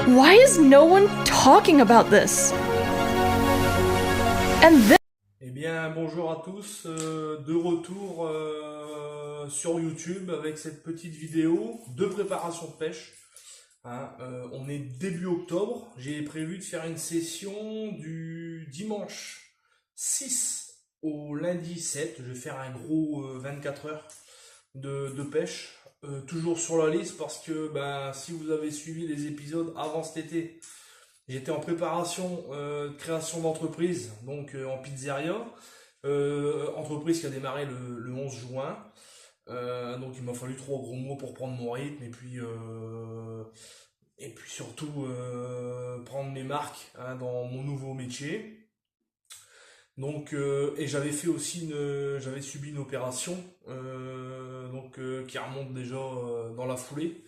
Why is no one talking about this? And then Eh bien, bonjour à tous, de retour sur YouTube avec cette petite vidéo de préparation de pêche. On est début octobre, j'ai prévu de faire une session du dimanche 6 au lundi 7. Je vais faire un gros 24 heures de pêche, toujours sur la liste parce que si vous avez suivi les épisodes avant cet été, j'étais en préparation de création d'entreprise, donc en pizzeria, entreprise qui a démarré le 11 juin. Donc il m'a fallu 3 gros mois pour prendre mon rythme et puis surtout prendre mes marques dans mon nouveau métier. Donc et j'avais fait aussi j'avais subi une opération qui remonte déjà dans la foulée,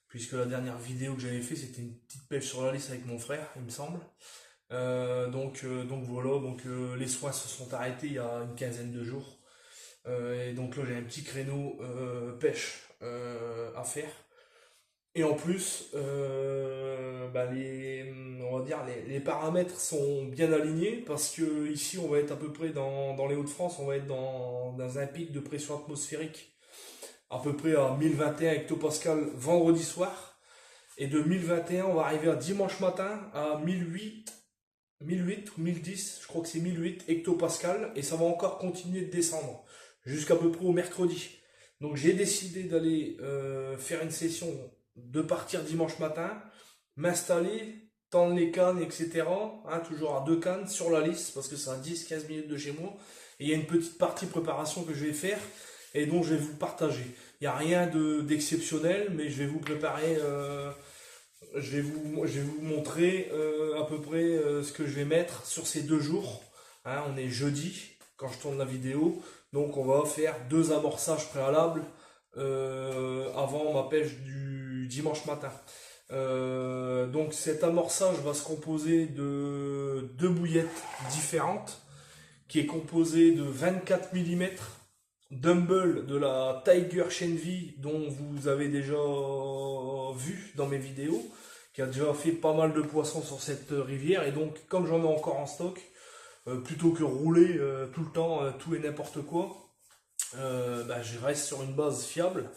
puisque la dernière vidéo que j'avais fait c'était une petite pêche sur la lisse avec mon frère, il me semble. Donc voilà, les soins se sont arrêtés il y a une quinzaine de jours. Et donc là j'ai un petit créneau pêche à faire. Et en plus, on va dire les paramètres sont bien alignés parce que ici on va être à peu près dans les Hauts-de-France, on va être dans un pic de pression atmosphérique à peu près à 1021 hectopascal vendredi soir. Et de 1021, on va arriver à dimanche matin à 1008 ou 1010, je crois que c'est 1008 hectopascal, et ça va encore continuer de descendre jusqu'à peu près au mercredi. Donc j'ai décidé d'aller faire une session, de partir dimanche matin, m'installer, tendre les cannes, etc. Toujours à 2 cannes sur la lisse, parce que c'est à 10-15 minutes de chez moi. Et il y a une petite partie préparation que je vais faire, et dont je vais vous partager. Il n'y a rien d'exceptionnel, mais je vais vous préparer, je vais vous montrer à peu près ce que je vais mettre sur ces 2 jours. On est jeudi quand je tourne la vidéo, donc on va faire 2 amorçages préalables avant ma pêche du dimanche matin. Donc cet amorçage va se composer de 2 bouillettes différentes, qui est composée de 24 mm Dumble de la Tiger Shenvi, dont vous avez déjà vu dans mes vidéos, qui a déjà fait pas mal de poissons sur cette rivière. Et donc comme j'en ai encore en stock, plutôt que rouler tout le temps tout et n'importe quoi, je reste sur une base fiable,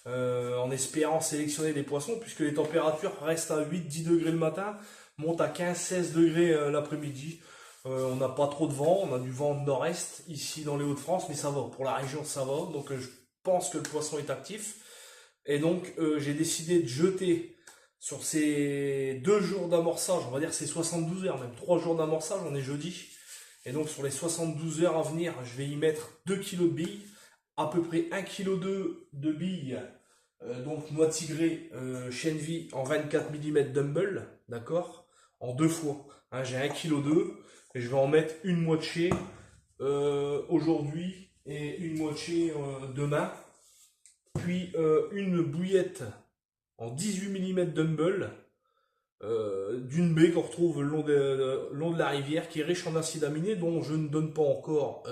en espérant sélectionner des poissons, puisque les températures restent à 8-10 degrés le matin, montent à 15-16 degrés l'après-midi. On n'a pas trop de vent, on a du vent de nord-est ici dans les Hauts-de-France, mais ça va, pour la région ça va, donc je pense que le poisson est actif. Et donc j'ai décidé de jeter sur ces 2 jours d'amorçage, on va dire c'est 72 heures, même 3 jours d'amorçage, on est jeudi. Et donc sur les 72 heures à venir, je vais y mettre 2 kg de billes, à peu près 1,2 kg de billes, donc noix tigrée Shenvi en 24 mm Dumble, d'accord, en 2 fois. J'ai 1,2 kg, et je vais en mettre une moitié aujourd'hui et une moitié demain. Puis une bouillette en 18 mm Dumble, d'une baie qu'on retrouve le long de la rivière, qui est riche en acides aminés, dont je ne donne pas encore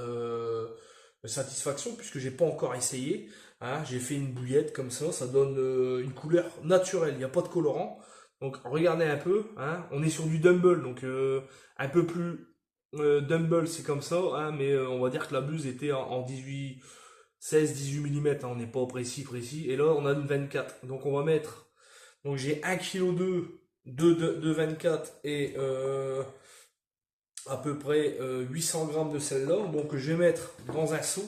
satisfaction, puisque j'ai pas encore essayé. J'ai fait une bouillette comme ça donne une couleur naturelle, il n'y a pas de colorant. Donc regardez un peu, on est sur du Dumble, donc un peu plus Dumble, c'est comme ça, mais on va dire que la buse était en 16-18 mm, on n'est pas précis, et là on a une 24, donc on va mettre, donc j'ai 1,2 kg de 24 et à peu près 800 grammes de celle-là, donc je vais mettre dans un seau,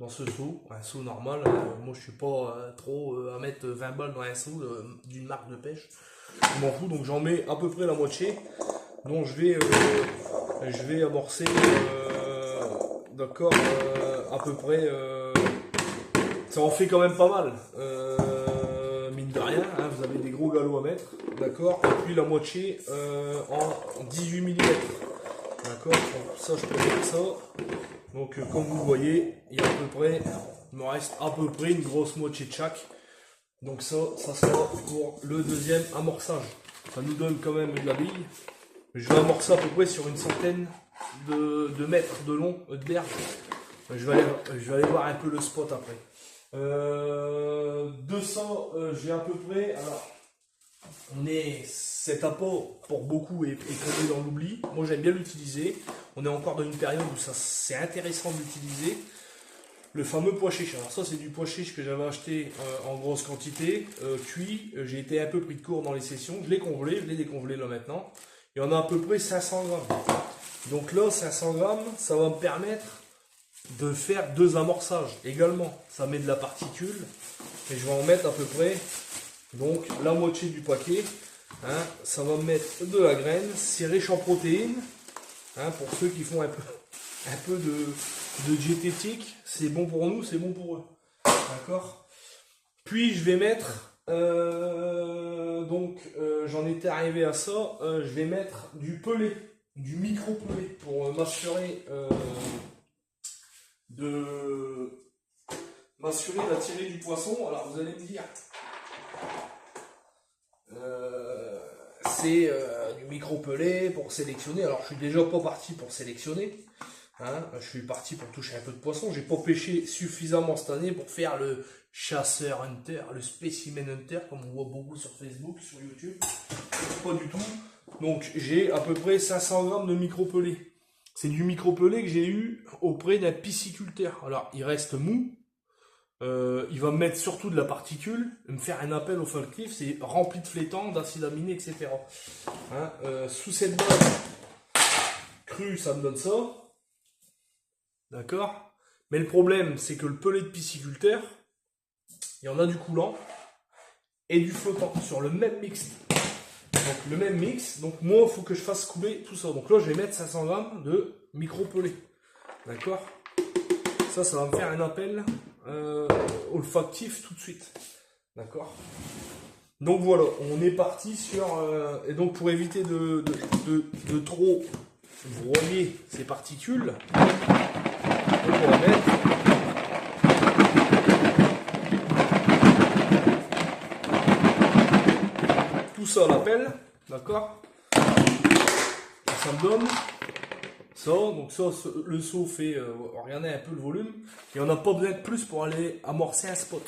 un seau normal, moi je suis pas trop à mettre 20 balles dans un seau d'une marque de pêche, je m'en fous, donc j'en mets à peu près la moitié, donc je vais amorcer, d'accord, à peu près, ça en fait quand même pas mal, mine de rien, vous avez des gros galops à mettre, d'accord, et puis la moitié en 18 mm, d'accord, donc ça je peux mettre ça, donc comme vous voyez, il me reste à peu près une grosse moitié de chaque, donc ça sera pour le deuxième amorçage, ça nous donne quand même de la bille. Je vais amorcer à peu près sur une centaine de mètres de long de berge. Je vais aller voir un peu le spot après. 200, j'ai à peu près, alors cet apport pour beaucoup est tombé dans l'oubli. Moi j'aime bien l'utiliser. On est encore dans une période où ça c'est intéressant d'utiliser. Le fameux pois chiche. Alors ça c'est du pois chiche que j'avais acheté en grosse quantité, cuit. J'ai été un peu pris de court dans les sessions. Je l'ai congelé, je l'ai décongelé là maintenant. Il y en a à peu près 500 grammes. Donc là 500 grammes, ça va me permettre de faire 2 amorçages également. Ça met de la particule. Et je vais en mettre à peu près donc la moitié du paquet. Hein, ça va me mettre de la graine. C'est riche en protéines. Hein, pour ceux qui font un peu de diététique, c'est bon pour nous, c'est bon pour eux. D'accord. Puis je vais mettre, j'en étais arrivé à ça, je vais mettre du pelé, du micro-pelé pour m'assurer d'attirer du poisson. Alors vous allez me dire, c'est du micro-pelé pour sélectionner. Alors je suis déjà pas parti pour sélectionner. Hein, je suis parti pour toucher un peu de poisson. J'ai pas pêché suffisamment cette année pour faire le chasseur hunter, le specimen hunter, comme on voit beaucoup sur Facebook, sur YouTube. Pas du tout. Donc j'ai à peu près 500 grammes de micro-pelé. C'est du micro-pelé que j'ai eu auprès d'un pisciculteur. Alors il reste mou. Il va me mettre surtout de la particule, me faire un appel au factif, c'est rempli de flétans, d'acides aminés, etc. Hein, sous cette base crue, ça me donne ça. D'accord. Mais le problème, c'est que le pelé de pisciculteur, il y en a du coulant et du flottant sur le même mix. Donc le même mix, donc moi, il faut que je fasse couler tout ça. Donc là, je vais mettre 500 grammes de micro-pelé. D'accord. Ça va me faire un appel olfactif tout de suite. D'accord. Donc voilà, on est parti sur... et donc pour éviter de trop broyer ces particules, on va mettre tout ça à l'appel. D'accord. Ça me donne... ça, donc ça, le seau fait, regardez un peu le volume, et on n'a pas besoin de plus pour aller amorcer un spot.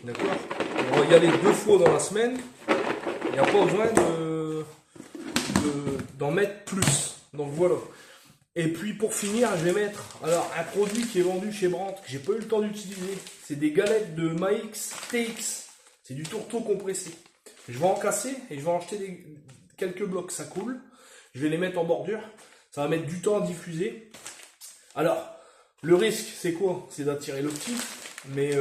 D'accord. On va y aller 2 fois dans la semaine, il n'y a pas besoin d'en mettre plus. Donc voilà. Et puis pour finir, je vais mettre alors un produit qui est vendu chez Brandt, que j'ai pas eu le temps d'utiliser. C'est des galettes de maïs TX. C'est du tourteau compressé. Je vais en casser et je vais en acheter quelques blocs, ça coule. Je vais les mettre en bordure. Ça va mettre du temps à diffuser. Alors, le risque, c'est quoi? C'est d'attirer le petit. Mais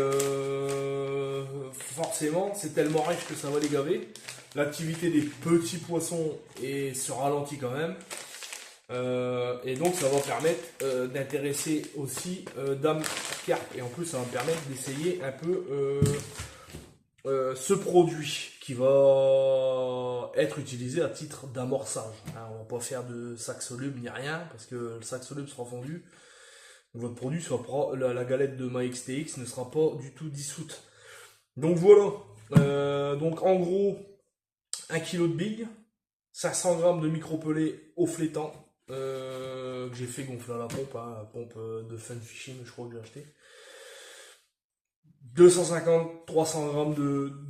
forcément, c'est tellement riche que ça va les gaver. L'activité des petits poissons se ralentit quand même. Et donc, ça va permettre d'intéresser aussi dames carpe. Et en plus, ça va me permettre d'essayer un peu ce produit qui va être utilisé à titre d'amorçage. Hein, on va pas faire de sac soluble ni rien parce que le sac soluble sera fondu. Votre produit la galette de Maïx TX ne sera pas du tout dissoute. Donc voilà. Donc en gros, 1 kg de big, 500 g de micro-pelé au flétan que j'ai fait gonfler à la pompe, hein, la pompe de Fun Fishing, je crois que j'ai acheté. 250-300 g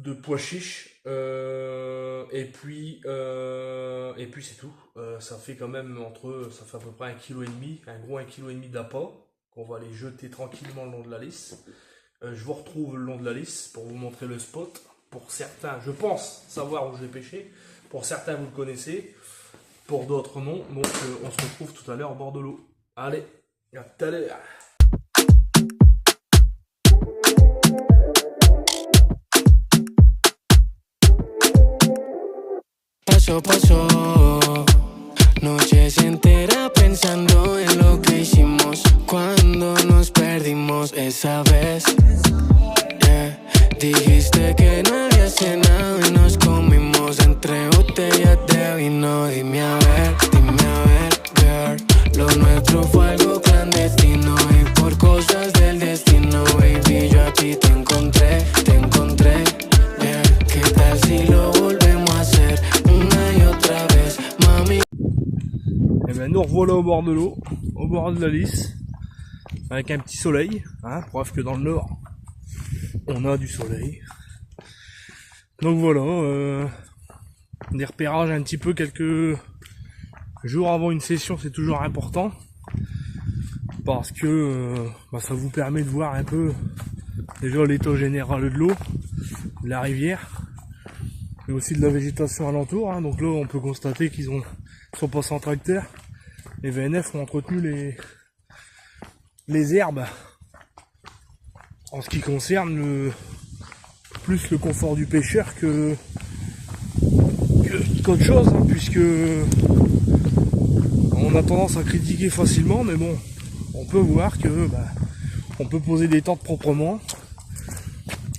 de pois chiches et puis c'est tout. Ça fait quand même ça fait à peu près 1,5 kg, un gros 1,5 kg d'appât qu'on va aller jeter tranquillement le long de la lisse. Je vous retrouve le long de la lisse pour vous montrer le spot. Pour certains, je pense savoir où je vais pêcher. Pour certains, vous le connaissez. Pour d'autres, non. Donc on se retrouve tout à l'heure au bord de l'eau. Allez, à tout à l'heure. Paso a paso, noches enteras pensando en lo que hicimos cuando nos perdimos esa vez. Yeah. Dijiste que no había cenado y nos comimos entre botellas de vino. Dime a ver, girl, lo nuestro fue algo clandestino y por cosas del destino, baby, yo aquí te encontré, yeah. ¿Qué tal si lo volvemos a hacer una y otra vez, mami? Et bien nous revoilà au bord de l'eau, au bord de la lisse, avec un petit soleil, hein, preuve que dans le nord, on a du soleil. Donc voilà, des repérages un petit peu quelques jours avant une session, c'est toujours important. Parce que ça vous permet de voir un peu déjà l'état général de l'eau, de la rivière, mais aussi de la végétation alentour. Hein. Donc là, on peut constater qu'ils sont passés en tracteur. Les VNF ont entretenu les herbes. En ce qui concerne plus le confort du pêcheur qu'autre chose, hein, puisque on a tendance à critiquer facilement, mais bon, on peut voir que on peut poser des tentes proprement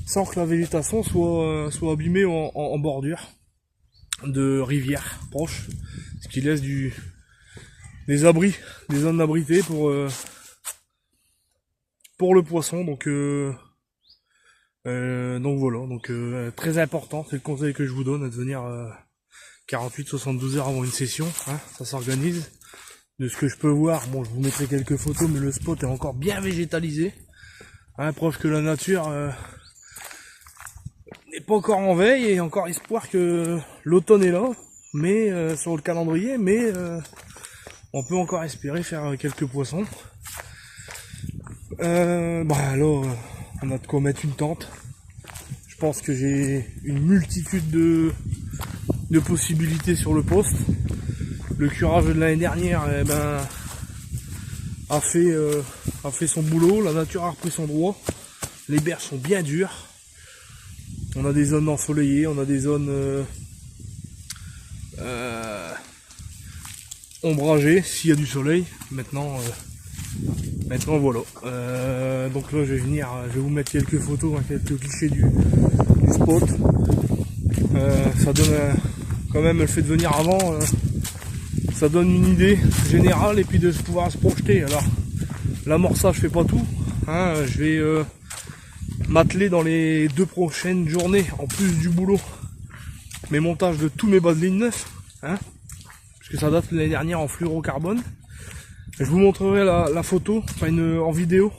sans que la végétation soit abîmée en bordure de rivières proches, ce qui laisse des abris, des zones abritées pour le poisson. Donc voilà, donc très important, c'est le conseil que je vous donne, de venir 48-72 heures avant une session, hein, ça s'organise. De ce que je peux voir, bon, je vous mettrai quelques photos, mais le spot est encore bien végétalisé, hein, preuve que la nature n'est pas encore en veille, et encore espoir que l'automne est là, mais sur le calendrier, mais on peut encore espérer faire quelques poissons. Là, on a de quoi mettre une tente. Je pense que j'ai une multitude de possibilités sur le poste. Le curage de l'année dernière a fait son boulot, la nature a repris son droit. Les berges sont bien dures. On a des zones ensoleillées, on a des zones ombragées s'il y a du soleil. Maintenant voilà. Donc là je vais vous mettre quelques photos, hein, quelques clichés du spot. Ça donne quand même le fait de venir avant. Ça donne une idée générale et puis de pouvoir se projeter. Alors l'amorçage fait pas tout, hein, je vais m'atteler dans les 2 prochaines journées, en plus du boulot, mes montages de tous mes bas de ligne neufs, hein, parce que ça date de l'année dernière en fluorocarbone. Je vous montrerai la photo, enfin en vidéo,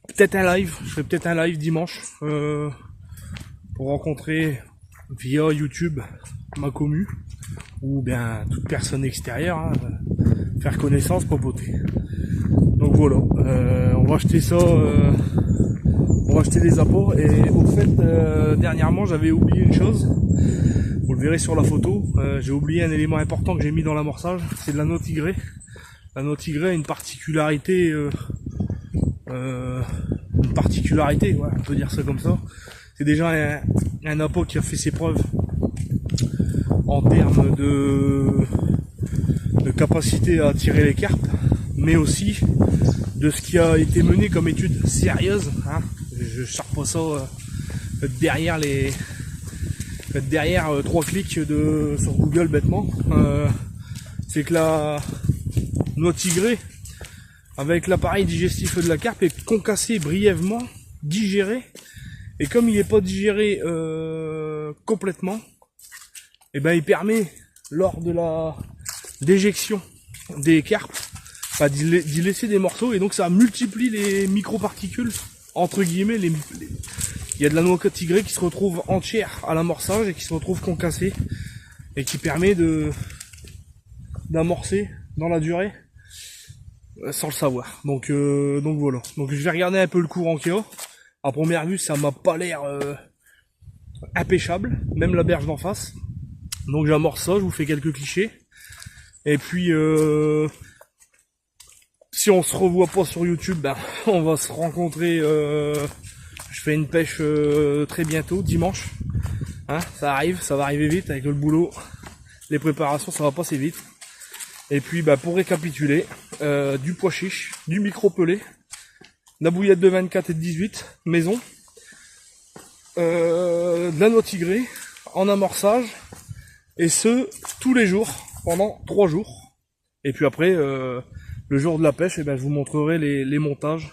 peut-être un live, je ferai peut-être un live dimanche pour rencontrer via YouTube ma commu, ou bien toute personne extérieure, hein, faire connaissance, papoter. Donc voilà, on va acheter ça, on va acheter des apports. Et au fait, dernièrement j'avais oublié une chose, vous le verrez sur la photo, j'ai oublié un élément important que j'ai mis dans l'amorçage, c'est de l'anneau tigré. L'anneau tigré a une particularité, ouais, on peut dire ça comme ça. C'est déjà un apport qui a fait ses preuves en termes de capacité à tirer les carpes, mais aussi de ce qui a été mené comme étude sérieuse, hein. Je sors pas ça derrière 3 clics sur Google bêtement. C'est que la noix tigrée, avec l'appareil digestif de la carpe, est concassé brièvement, digéré, et comme il n'est pas digéré complètement, et il permet lors de la d'éjection des carpes d'y laisser des morceaux, et donc ça multiplie les microparticules, entre guillemets. Il y a de la noix tigrée qui se retrouve entière à l'amorçage et qui se retrouve concassée, et qui permet d'amorcer dans la durée sans le savoir. Donc voilà. Donc je vais regarder un peu le courant qu'il y a. À première vue, ça m'a pas l'air impêchable, même la berge d'en face. Donc j'amorce ça, je vous fais quelques clichés. Et puis si on se revoit pas sur YouTube, on va se rencontrer. Je fais une pêche très bientôt, dimanche. Hein, ça va arriver vite avec le boulot. Les préparations, ça va passer vite. Et puis pour récapituler, du pois chiche, du micro pelé, la bouillette de 24 et de 18 maison, de la noix tigrée en amorçage, et ce tous les jours pendant 3 jours. Et puis après le jour de la pêche, je vous montrerai les montages,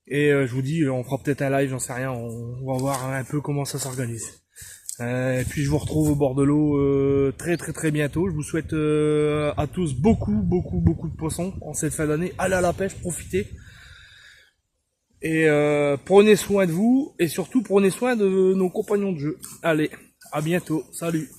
et je vous dis, on fera peut-être un live, j'en sais rien, on va voir un peu comment ça s'organise. Et puis je vous retrouve au bord de l'eau très bientôt. Je vous souhaite à tous beaucoup de poissons en cette fin d'année. Allez à la pêche, profitez. Et prenez soin de vous, et surtout prenez soin de nos compagnons de jeu. Allez, À bientôt. Salut.